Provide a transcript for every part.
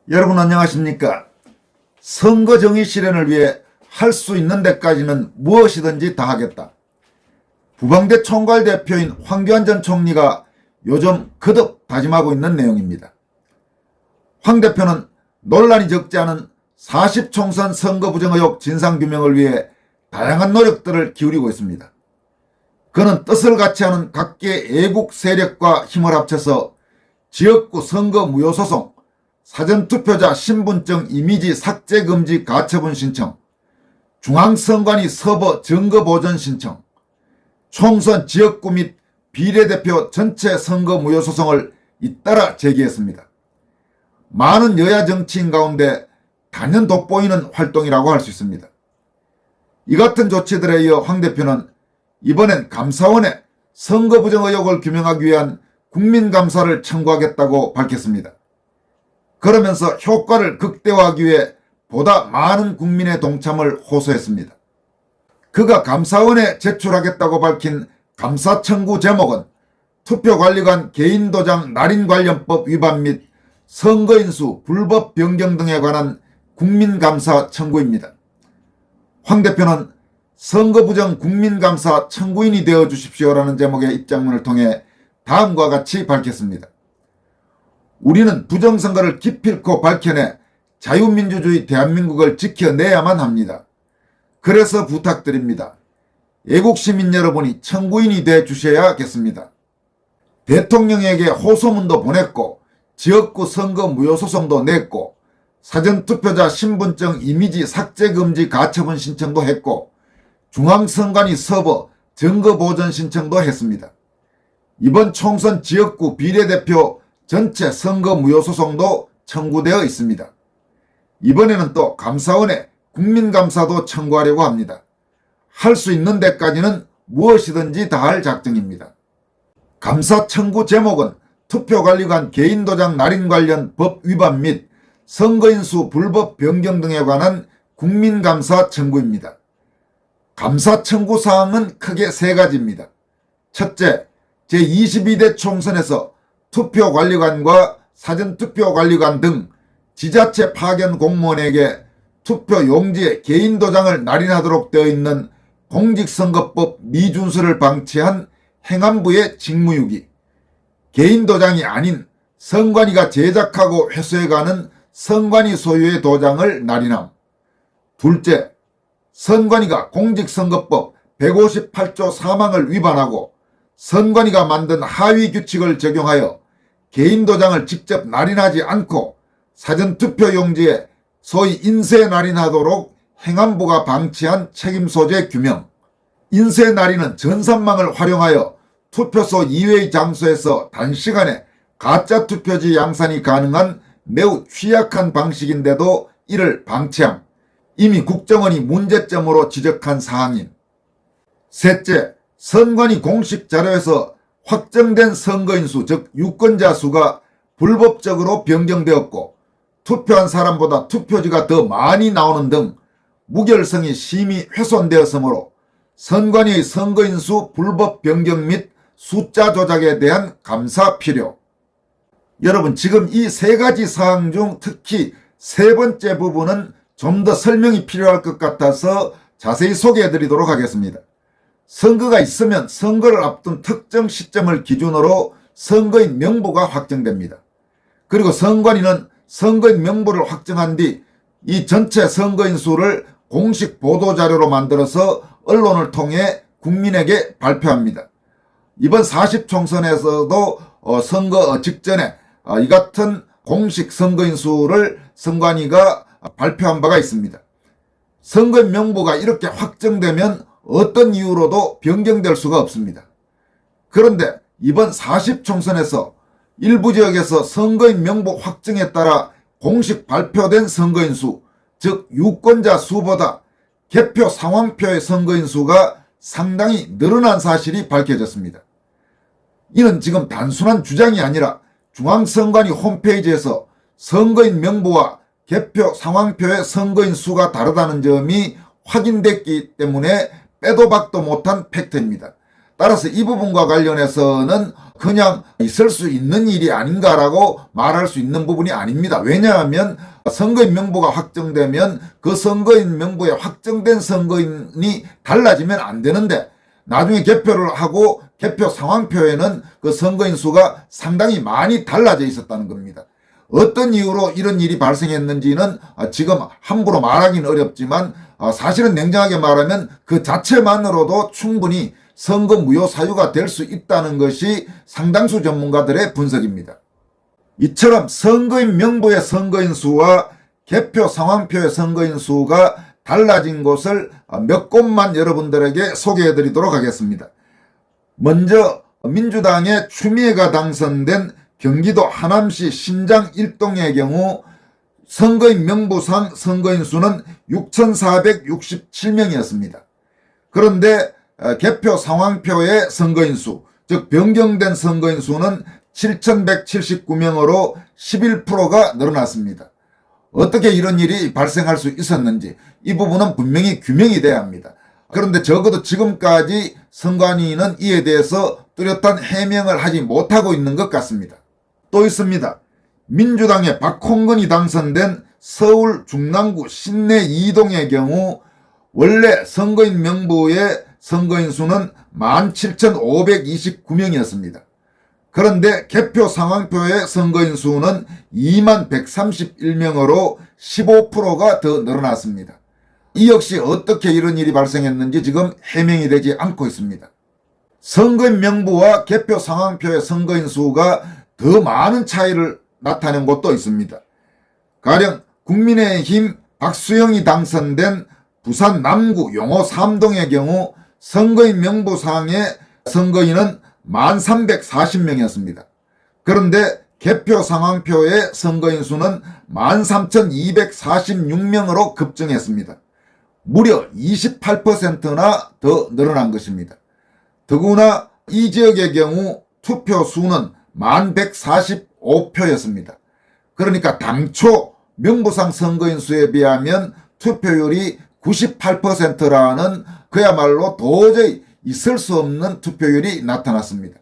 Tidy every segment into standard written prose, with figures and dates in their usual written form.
여러분 안녕하십니까? 선거 정의 실현을 위해 할 수 있는 데까지는 무엇이든지 다 하겠다. 부방대 총괄 대표인 황교안 전 총리가 요즘 거듭 다짐하고 있는 내용입니다. 황 대표는 논란이 적지 않은 40총선 선거 부정 의혹 진상규명을 위해 다양한 노력들을 기울이고 있습니다. 그는 뜻을 같이 하는 각계 애국 세력과 힘을 합쳐서 지역구 선거 무효소송, 사전투표자 신분증 이미지 삭제 금지 가처분 신청, 중앙선관위 서버 증거 보전 신청, 총선 지역구 및 비례대표 전체 선거 무효 소송을 잇따라 제기했습니다. 많은 여야 정치인 가운데 단연 돋보이는 활동이라고 할 수 있습니다. 이 같은 조치들에 이어 황 대표는 이번엔 감사원에 선거 부정 의혹을 규명하기 위한 국민감사를 청구하겠다고 밝혔습니다. 그러면서 효과를 극대화하기 위해 보다 많은 국민의 동참을 호소했습니다. 그가 감사원에 제출하겠다고 밝힌 감사 청구 제목은 투표관리관 개인도장 날인관련법 위반 및 선거인수 불법 변경 등에 관한 국민감사 청구입니다. 황 대표는 선거부정 국민감사 청구인이 되어 주십시오라는 제목의 입장문을 통해 다음과 같이 밝혔습니다. 우리는 부정선거를 기필코 밝혀내 자유민주주의 대한민국을 지켜내야만 합니다. 그래서 부탁드립니다. 애국시민 여러분이 청구인이 돼 주셔야겠습니다. 대통령에게 호소문도 보냈고 지역구 선거 무효소송도 냈고 사전투표자 신분증 이미지 삭제 금지 가처분 신청도 했고 중앙선관위 서버 증거보전 신청도 했습니다. 이번 총선 지역구 비례대표 전체 선거 무효 소송도 청구되어 있습니다. 이번에는 또 감사원에 국민감사도 청구하려고 합니다. 할 수 있는 데까지는 무엇이든지 다 할 작정입니다. 감사 청구 제목은 투표관리관 개인도장 날인 관련 법 위반 및 선거인수 불법 변경 등에 관한 국민감사 청구입니다. 감사 청구 사항은 크게 세 가지입니다. 첫째, 제22대 총선에서 투표관리관과 사전투표관리관 등 지자체 파견 공무원에게 투표 용지에 개인도장을 날인하도록 되어 있는 공직선거법 미준수를 방치한 행안부의 직무유기, 개인도장이 아닌 선관위가 제작하고 회수해가는 선관위 소유의 도장을 날인함. 둘째, 선관위가 공직선거법 158조 3항을 위반하고 선관위가 만든 하위 규칙을 적용하여 개인도장을 직접 날인하지 않고 사전투표용지에 소위 인쇄 날인하도록 행안부가 방치한 책임소재 규명. 인쇄 날인은 전산망을 활용하여 투표소 이외의 장소에서 단시간에 가짜 투표지 양산이 가능한 매우 취약한 방식인데도 이를 방치함. 이미 국정원이 문제점으로 지적한 사항임. 셋째, 선관위 공식 자료에서 확정된 선거인수 즉 유권자 수가 불법적으로 변경되었고 투표한 사람보다 투표지가 더 많이 나오는 등 무결성이 심히 훼손되었으므로 선관위의 선거인수 불법 변경 및 숫자 조작에 대한 감사 필요. 여러분, 지금 이 세 가지 사항 중 특히 세 번째 부분은 좀 더 설명이 필요할 것 같아서 자세히 소개해 드리도록 하겠습니다. 선거가 있으면 선거를 앞둔 특정 시점을 기준으로 선거인 명부가 확정됩니다. 그리고 선관위는 선거인 명부를 확정한 뒤 이 전체 선거인 수를 공식 보도자료로 만들어서 언론을 통해 국민에게 발표합니다. 이번 40총선에서도 선거 직전에 이 같은 공식 선거인 수를 선관위가 발표한 바가 있습니다. 선거인 명부가 이렇게 확정되면 어떤 이유로도 변경될 수가 없습니다. 그런데 이번 40총선에서 일부 지역에서 선거인 명부 확정에 따라 공식 발표된 선거인 수, 즉 유권자 수보다 개표 상황표의 선거인 수가 상당히 늘어난 사실이 밝혀졌습니다. 이는 지금 단순한 주장이 아니라 중앙선관위 홈페이지에서 선거인 명부와 개표 상황표의 선거인 수가 다르다는 점이 확인됐기 때문에 빼도 박도 못한 팩트입니다. 따라서 이 부분과 관련해서는 그냥 있을 수 있는 일이 아닌가라고 말할 수 있는 부분이 아닙니다. 왜냐하면 선거인 명부가 확정되면 그 선거인 명부에 확정된 선거인이 달라지면 안 되는데 나중에 개표를 하고 개표 상황표에는 그 선거인 수가 상당히 많이 달라져 있었다는 겁니다. 어떤 이유로 이런 일이 발생했는지는 지금 함부로 말하기는 어렵지만 사실은 냉정하게 말하면 그 자체만으로도 충분히 선거 무효 사유가 될 수 있다는 것이 상당수 전문가들의 분석입니다. 이처럼 선거인 명부의 선거인 수와 개표 상황표의 선거인 수가 달라진 곳을 몇 곳만 여러분들에게 소개해 드리도록 하겠습니다. 먼저 민주당의 추미애가 당선된 경기도 하남시 신장 1동의 경우 선거인 명부상 선거인 수는 6,467명이었습니다. 그런데 개표 상황표의 선거인 수, 즉 변경된 선거인 수는 7,179명으로 11%가 늘어났습니다. 어떻게 이런 일이 발생할 수 있었는지 이 부분은 분명히 규명이 돼야 합니다. 그런데 적어도 지금까지 선관위는 이에 대해서 뚜렷한 해명을 하지 못하고 있는 것 같습니다. 또 있습니다. 민주당의 박홍근이 당선된 서울 중랑구 신내 2동의 경우 원래 선거인 명부의 선거인 수는 17,529명이었습니다. 그런데 개표 상황표의 선거인 수는 21,131명으로 15%가 더 늘어났습니다. 이 역시 어떻게 이런 일이 발생했는지 지금 해명이 되지 않고 있습니다. 선거인 명부와 개표 상황표의 선거인 수가 더 많은 차이를 나타낸 곳도 있습니다. 가령 국민의힘 박수영이 당선된 부산 남구 용호 3동의 경우 선거인 명부상의 선거인은 1,340명이었습니다. 그런데 개표 상황표의 선거인 수는 13,246명으로 급증했습니다. 무려 28%나 더 늘어난 것입니다. 더구나 이 지역의 경우 투표 수는 1,145표였습니다. 그러니까 당초 명부상 선거인 수에 비하면 투표율이 98%라는 그야말로 도저히 있을 수 없는 투표율이 나타났습니다.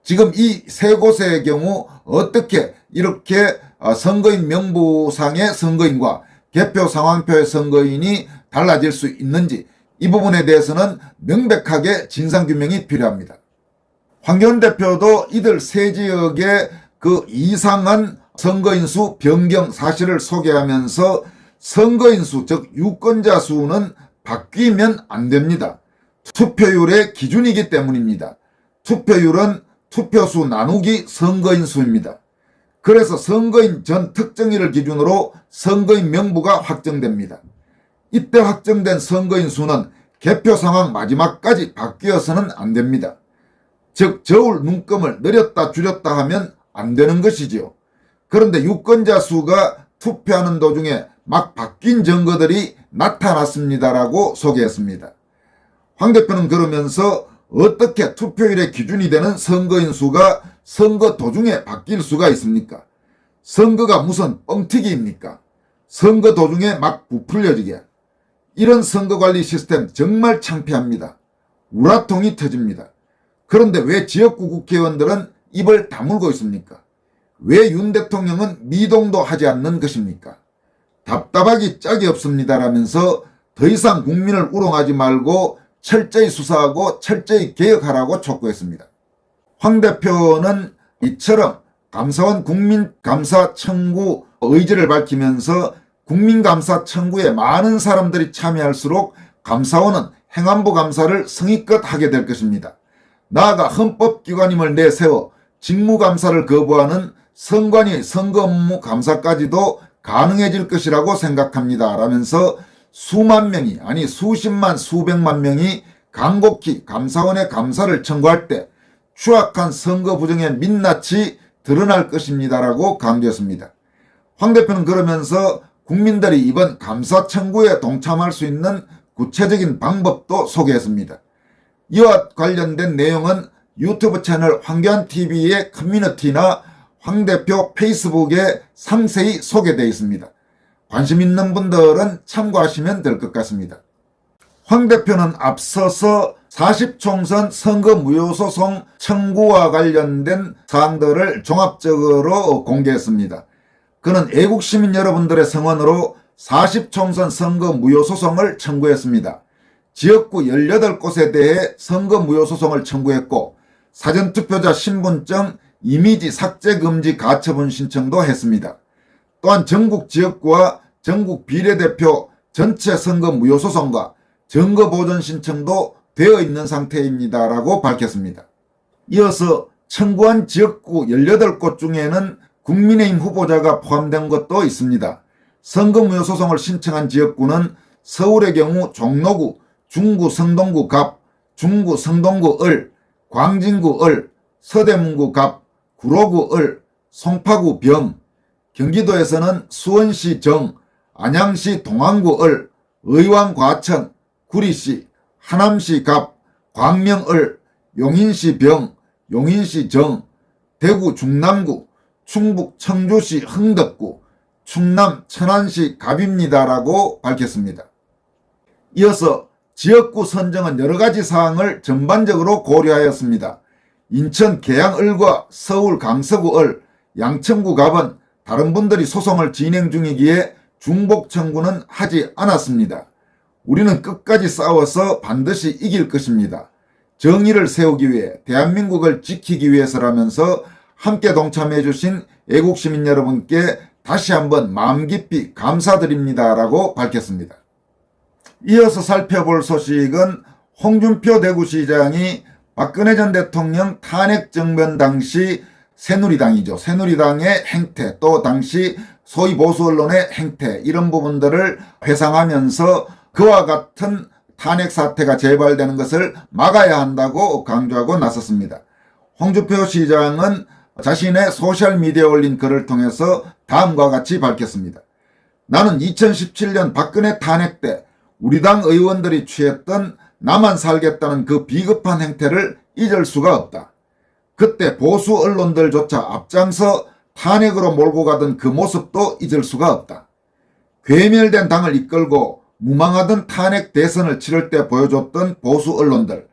지금 이 세 곳의 경우 어떻게 이렇게 선거인 명부상의 선거인과 개표 상황표의 선거인이 달라질 수 있는지 이 부분에 대해서는 명백하게 진상규명이 필요합니다. 황교안 대표도 이들 세 지역의 그 이상한 선거인 수 변경 사실을 소개하면서 선거인 수, 즉 유권자 수는 바뀌면 안 됩니다. 투표율의 기준이기 때문입니다. 투표율은 투표수 나누기 선거인 수입니다. 그래서 선거인 전 특정일을 기준으로 선거인 명부가 확정됩니다. 이때 확정된 선거인 수는 개표 상황 마지막까지 바뀌어서는 안 됩니다. 즉 저울 눈금을 늘렸다 줄였다 하면 안 되는 것이지요. 그런데 유권자 수가 투표하는 도중에 막 바뀐 증거들이 나타났습니다라고 소개했습니다. 황 대표는 그러면서 어떻게 투표율의 기준이 되는 선거인 수가 선거 도중에 바뀔 수가 있습니까? 선거가 무슨 뻥튀기입니까? 선거 도중에 막 부풀려지게. 이런 선거관리 시스템 정말 창피합니다. 우라통이 터집니다. 그런데 왜 지역구 국회의원들은 입을 다물고 있습니까? 왜 윤 대통령은 미동도 하지 않는 것입니까? 답답하기 짝이 없습니다라면서 더 이상 국민을 우롱하지 말고 철저히 수사하고 철저히 개혁하라고 촉구했습니다. 황 대표는 이처럼 감사원 국민감사 청구 의지를 밝히면서 국민감사 청구에 많은 사람들이 참여할수록 감사원은 행안부 감사를 성의껏 하게 될 것입니다. 나아가 헌법기관임을 내세워 직무감사를 거부하는 선관위 선거 업무 감사까지도 가능해질 것이라고 생각합니다. 라면서 수만 명이 아니 수십만 수백만 명이 간곡히 감사원의 감사를 청구할 때 추악한 선거 부정의 민낯이 드러날 것입니다라고 강조했습니다. 황 대표는 그러면서 국민들이 이번 감사 청구에 동참할 수 있는 구체적인 방법도 소개했습니다. 이와 관련된 내용은 유튜브 채널 황교안TV의 커뮤니티나 황 대표 페이스북에 상세히 소개되어 있습니다. 관심 있는 분들은 참고하시면 될 것 같습니다. 황 대표는 앞서서 40총선 선거 무효소송 청구와 관련된 사항들을 종합적으로 공개했습니다. 그는 애국 시민 여러분들의 성원으로 40총선 선거 무효소송을 청구했습니다. 지역구 18곳에 대해 선거 무효소송을 청구했고 사전투표자 신분증 이미지 삭제 금지 가처분 신청도 했습니다. 또한 전국 지역구와 전국 비례대표 전체 선거 무효소송과 증거보전 신청도 되어 있는 상태입니다라고 밝혔습니다. 이어서 청구한 지역구 18곳 중에는 국민의힘 후보자가 포함된 것도 있습니다. 선거 무효소송을 신청한 지역구는 서울의 경우 종로구, 중구 성동구 갑, 중구 성동구 을, 광진구 을, 서대문구 갑, 구로구 을, 송파구 병, 경기도에서는 수원시 정, 안양시 동안구 을, 의왕 과천, 구리시, 하남시 갑, 광명 을, 용인시 병, 용인시 정, 대구 중남구, 충북 청주시 흥덕구, 충남 천안시 갑입니다라고 밝혔습니다. 이어서 지역구 선정은 여러가지 사항을 전반적으로 고려하였습니다. 인천 계양을과 서울 강서구을, 양천구 갑은 다른 분들이 소송을 진행 중이기에 중복 청구는 하지 않았습니다. 우리는 끝까지 싸워서 반드시 이길 것입니다. 정의를 세우기 위해 대한민국을 지키기 위해서라면서 함께 동참해 주신 애국시민 여러분께 다시 한번 마음 깊이 감사드립니다라고 밝혔습니다. 이어서 살펴볼 소식은 홍준표 대구시장이 박근혜 전 대통령 탄핵 정변 당시 새누리당이죠. 새누리당의 행태, 또 당시 소위 보수 언론의 행태, 이런 부분들을 회상하면서 그와 같은 탄핵 사태가 재발되는 것을 막아야 한다고 강조하고 나섰습니다. 홍준표 시장은 자신의 소셜미디어에 올린 글을 통해서 다음과 같이 밝혔습니다. 나는 2017년 박근혜 탄핵 때 우리 당 의원들이 취했던 나만 살겠다는 그 비겁한 행태를 잊을 수가 없다. 그때 보수 언론들조차 앞장서 탄핵으로 몰고 가던 그 모습도 잊을 수가 없다. 괴멸된 당을 이끌고 무망하던 탄핵 대선을 치를 때 보여줬던 보수 언론들,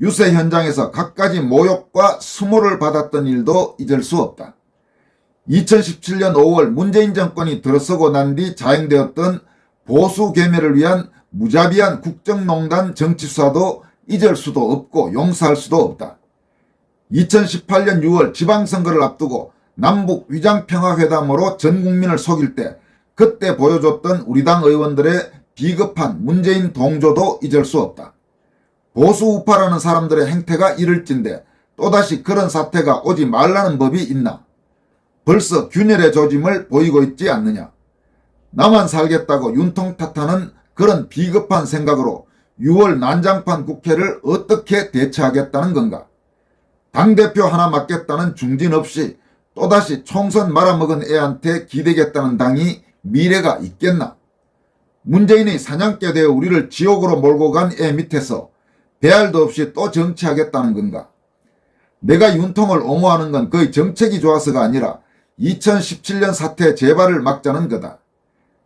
유세 현장에서 갖가지 모욕과 수모를 받았던 일도 잊을 수 없다. 2017년 5월 문재인 정권이 들어서고 난 뒤 자행되었던 보수 괴멸을 위한 무자비한 국정농단 정치수사도 잊을 수도 없고 용서할 수도 없다. 2018년 6월 지방선거를 앞두고 남북 위장평화회담으로 전 국민을 속일 때 그때 보여줬던 우리 당 의원들의 비겁한 문재인 동조도 잊을 수 없다. 보수 우파라는 사람들의 행태가 이럴진데 또다시 그런 사태가 오지 말라는 법이 있나? 벌써 균열의 조짐을 보이고 있지 않느냐? 나만 살겠다고 윤통 탓하는 그런 비겁한 생각으로 6월 난장판 국회를 어떻게 대처하겠다는 건가? 당대표 하나 맡겠다는 중진 없이 또다시 총선 말아먹은 애한테 기대겠다는 당이 미래가 있겠나? 문재인이 사냥개 되어 우리를 지옥으로 몰고 간 애 밑에서 배알도 없이 또 정치하겠다는 건가? 내가 윤통을 옹호하는 건 거의 정책이 좋아서가 아니라 2017년 사태 재발을 막자는 거다.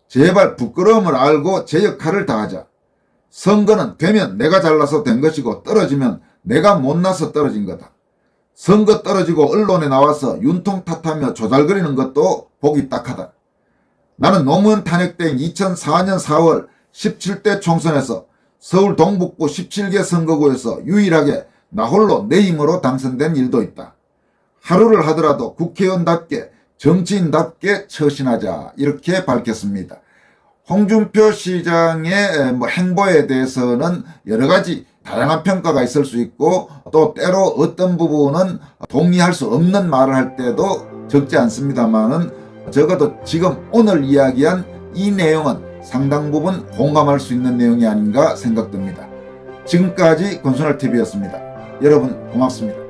제발 부끄러움을 알고 제 역할을 다하자. 선거는 되면 내가 잘나서 된 것이고 떨어지면 내가 못나서 떨어진 거다. 선거 떨어지고 언론에 나와서 윤통 탓하며 조잘거리는 것도 보기 딱하다. 나는 노무현 탄핵 때인 2004년 4월 17대 총선에서 서울 동북부 17개 선거구에서 유일하게 나 홀로 내 힘으로 당선된 일도 있다. 하루를 하더라도 국회의원답게 정치인답게 처신하자, 이렇게 밝혔습니다. 홍준표 시장의 행보에 대해서는 여러 가지 다양한 평가가 있을 수 있고 또 때로 어떤 부분은 동의할 수 없는 말을 할 때도 적지 않습니다만은 적어도 지금 오늘 이야기한 이 내용은 상당 부분 공감할 수 있는 내용이 아닌가 생각됩니다. 지금까지 권순할TV였습니다. 여러분 고맙습니다.